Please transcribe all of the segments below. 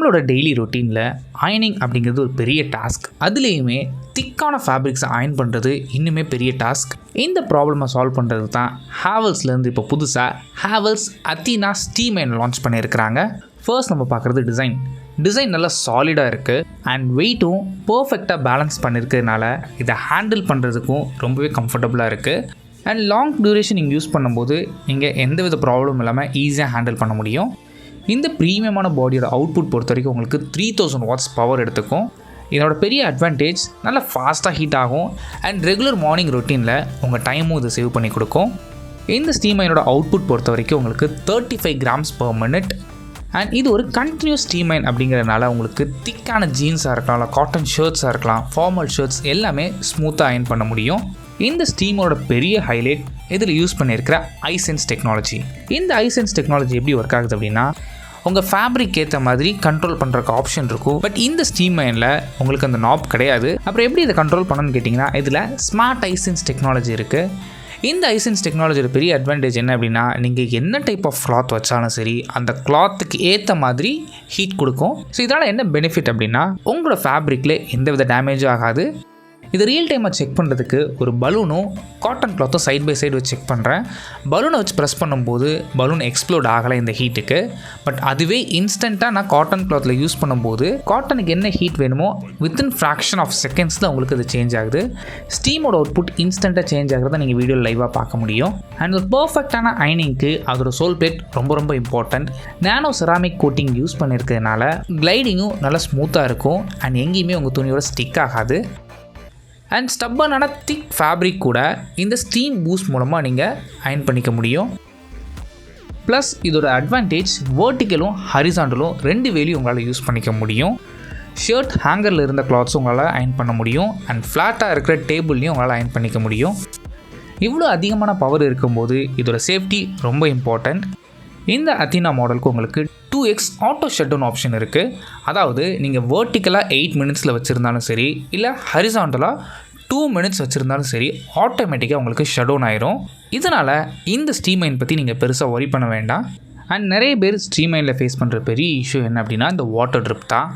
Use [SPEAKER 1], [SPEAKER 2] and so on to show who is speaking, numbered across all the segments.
[SPEAKER 1] நம்மளோட டெய்லி ரொட்டீனில் அயனிங் அப்படிங்கிறது ஒரு பெரிய டாஸ்க். அதுலேயுமே திக்கான ஃபேப்ரிக்ஸை அயன் பண்ணுறது இன்னுமே பெரிய டாஸ்க். இந்த ப்ராப்ளமை சால்வ் பண்ணுறது தான் ஹேவல்ஸ்லேருந்து இப்போ புதுசாக Havells Athena steam iron launch பண்ணியிருக்கிறாங்க. ஃபர்ஸ்ட் நம்ம பார்க்குறது டிசைன் நல்லா சாலிடாக இருக்குது அண்ட் வெயிட்டும் பர்ஃபெக்டாக பேலன்ஸ் பண்ணியிருக்கிறதுனால இதை ஹேண்டில் பண்ணுறதுக்கும் ரொம்பவே கம்ஃபர்டபுளாக இருக்குது. அண்ட் லாங் டியூரேஷன் நீங்கள் யூஸ் பண்ணும்போது நீங்கள் எந்தவித ப்ராப்ளம் இல்லாமல் ஈஸியாக ஹேண்டில் பண்ண முடியும். இந்த ப்ரீமியமான பாடியோட அவுட்புட் பொறுத்த வரைக்கும் உங்களுக்கு 3000 வாட்ஸ் பவர் எடுத்துக்கும். இதோட பெரிய அட்வான்டேஜ் நல்லா ஃபாஸ்ட்டாக ஹீட் ஆகும் அண்ட் ரெகுலர் மார்னிங் ரொட்டீனில் உங்கள் டைமும் இது சேவ் பண்ணி கொடுக்கும். இந்த ஸ்டீம் அயனோட அவுட்புட் பொறுத்த வரைக்கும் உங்களுக்கு 35 grams per minute அண்ட் இது ஒரு கண்டினியூஸ் ஸ்டீம் அயன் அப்படிங்கிறதுனால உங்களுக்கு திக்கான ஜீன்ஸாக இருக்கலாம், இல்லை காட்டன் ஷர்ட்ஸாக இருக்கலாம், ஃபார்மல் ஷர்ட்ஸ் எல்லாமே ஸ்மூத்தாக அயன் பண்ண முடியும். இந்த ஸ்டீமோட பெரிய ஹைலைட் இதில் யூஸ் பண்ணியிருக்கிற iSense டெக்னாலஜி. இந்த iSense டெக்னாலஜி எப்படி ஒர்க் ஆகுது அப்படின்னா, உங்கள் ஃபேப்ரிக் ஏற்ற மாதிரி கண்ட்ரோல் பண்ணுறக்கு ஆப்ஷன் இருக்கும். பட் இந்த ஸ்டீம் அயனில் உங்களுக்கு அந்த நாப் கிடையாது. அப்புறம் எப்படி இதை கண்ட்ரோல் பண்ணணும்னு கேட்டிங்கன்னா, இதில் ஸ்மார்ட் iSense டெக்னாலஜி இருக்குது. இந்த iSense டெக்னாலஜியோட பெரிய அட்வான்டேஜ் என்ன அப்படின்னா, நீங்கள் என்ன டைப் ஆஃப் கிளாத் வச்சாலும் சரி அந்த கிளாத்துக்கு ஏற்ற மாதிரி ஹீட் கொடுக்கும். ஸோ இதனால் என்ன பெனிஃபிட் அப்படின்னா, உங்களோட ஃபேப்ரிக்கில் எந்தவித டேமேஜும் ஆகாது. இது ரியல் டைமாக செக் பண்ணுறதுக்கு ஒரு பலூனும் காட்டன் கிளாத்தும் சைட் பை சைடு வச்சு செக் பண்ணுறேன். பலூனை வச்சு ப்ரெஸ் பண்ணும்போது பலூன் எக்ஸ்ப்ளோட் ஆகலை இந்த ஹீட்டுக்கு. பட் அதுவே இன்ஸ்டண்ட்டாக நான் காட்டன் கிளாத்தில் யூஸ் பண்ணும்போது காட்டனுக்கு என்ன ஹீட் வேணுமோ வித்தின் ஃப்ராக்ஷன் ஆஃப் செகண்ட்ஸில் உங்களுக்கு அது சேஞ்ச் ஆகுது. ஸ்டீமோட அவுட்புட் இன்ஸ்டண்ட்டாக சேஞ்ச் ஆகிறத நீங்கள் வீடியோ லைவாக பார்க்க முடியும். அண்ட் ஒரு பர்ஃபெக்டான அயனிங்க்கு அதோட சோல்பிளேட் ரொம்ப இம்பார்ட்டன்ட். நானோ செராமிக் கோட்டிங் யூஸ் பண்ணியிருக்கிறதுனால கிளைடிங்கும் நல்லா ஸ்மூத்தாக இருக்கும் அண்ட் எங்கேயுமே உங்கள் துணியோட ஸ்டிக் ஆகாது. அண்ட் ஸ்டப்பனான திக் ஃபேப்ரிக் கூட இந்த ஸ்டீம் பூஸ்ட் மூலமாக நீங்கள் அயன் பண்ணிக்க முடியும். ப்ளஸ் இதோட அட்வான்டேஜ் வெர்டிக்கலும் ஹரிசாண்டலும் ரெண்டு வேலையும் உங்களால் யூஸ் பண்ணிக்க முடியும். ஷர்ட் ஹேங்கரில் இருந்த கிளாத்ஸும் உங்களால் அயன் பண்ண முடியும் அண்ட் ஃப்ளாட்டாக இருக்கிற டேபிள்லையும் உங்களால் அயன் பண்ணிக்க முடியும். இவ்வளோ அதிகமான பவர் இருக்கும்போது இதோட சேஃப்டி ரொம்ப இம்பார்ட்டண்ட். இந்த அத்தீனா மாடலுக்கு உங்களுக்கு 2x auto shut down option இருக்குது. அதாவது நீங்கள் வெர்டிக்கலாக 8 minutesல வச்சுருந்தாலும் சரி, இல்லை ஹரிசாண்டலாக 2 minutes வச்சுருந்தாலும் சரி, ஆட்டோமேட்டிக்காக உங்களுக்கு ஷட் டவுன் ஆயிரும். இதனால் இந்த ஸ்டீம் அயன் பற்றி நீங்கள் பெருசாக ஒரி பண்ண வேண்டாம். அண்ட் நிறைய பேர் ஸ்டீம் அயனில் ஃபேஸ் பண்ணுற பெரிய இஷ்யூ என்ன அப்படின்னா இந்த வாட்டர் ட்ரிப் தான்.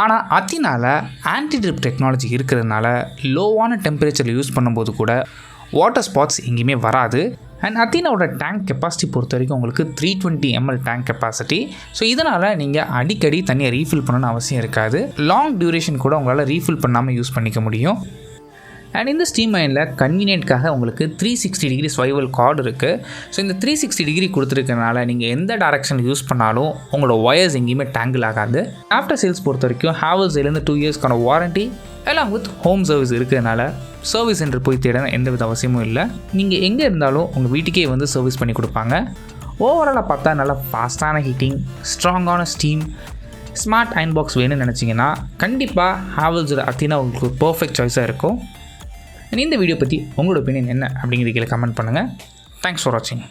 [SPEAKER 1] ஆனால் அத்தீனால ஆன்டி ட்ரிப் டெக்னாலஜி இருக்கிறதுனால லோவான டெம்பரேச்சரில் யூஸ் பண்ணும்போது கூட வாட்டர் ஸ்பாட்ஸ் எங்கேயுமே வராது. அண்ட் அத்தீனாவோட டேங்க் கெப்பாசிட்டி பொறுத்த வரைக்கும் உங்களுக்கு 320 ml டேங்க் கெப்பாசிட்டி. ஸோ இதனால் நீங்கள் அடிக்கடி தண்ணியை ரீஃபில் பண்ணணும்னு அவசியம் இருக்காது. லாங் டியூரேஷன் கூட உங்களால் ரீஃபில் பண்ணாமல் யூஸ் பண்ணிக்க முடியும். அண்ட் இந்த ஸ்டீம் அயனில் கன்வீனியன்ட்காக உங்களுக்கு 360 degree ஸ்வைவல் கார்டு இருக்குது. ஸோ இந்த 360 degree கொடுத்துருக்கனால நீங்கள் எந்த டைரக்ஷனில் யூஸ் பண்ணாலும் உங்களோட ஒயர்ஸ் எங்கேயுமே டேங்கிள் ஆகாது. ஆஃப்டர் சேல்ஸ் பொறுத்த வரைக்கும் ஹேவல்ஸ்லேருந்து 2 yearsக்கான வாரண்ட்டி எல்லாம் வித் ஹோம் சர்வீஸ் இருக்கிறதுனால சர்வீஸ் சென்டர் போய் தேட எந்தவித அவசியமும் இல்லை. நீங்கள் எங்கே இருந்தாலும் உங்கள் வீட்டுக்கே வந்து சர்வீஸ் பண்ணி கொடுப்பாங்க. ஓவராலாக பார்த்தா நல்லா ஃபாஸ்ட்டான ஹீட்டிங், ஸ்ட்ராங்கான ஸ்டீம், ஸ்மார்ட் அயன் பாக்ஸ் வேணும்னு நினச்சிங்கன்னா கண்டிப்பாக ஹேவல்ஸோட அத்தீனா உங்களுக்கு பர்ஃபெக்ட் சாய்ஸாக இருக்கும். இந்த வீடியோ பற்றி உங்களோட ஒப்பீனியன் என்ன அப்படிங்கிறது கீழே கமெண்ட் பண்ணுங்கள். தேங்க்ஸ் ஃபார் வாட்சிங்.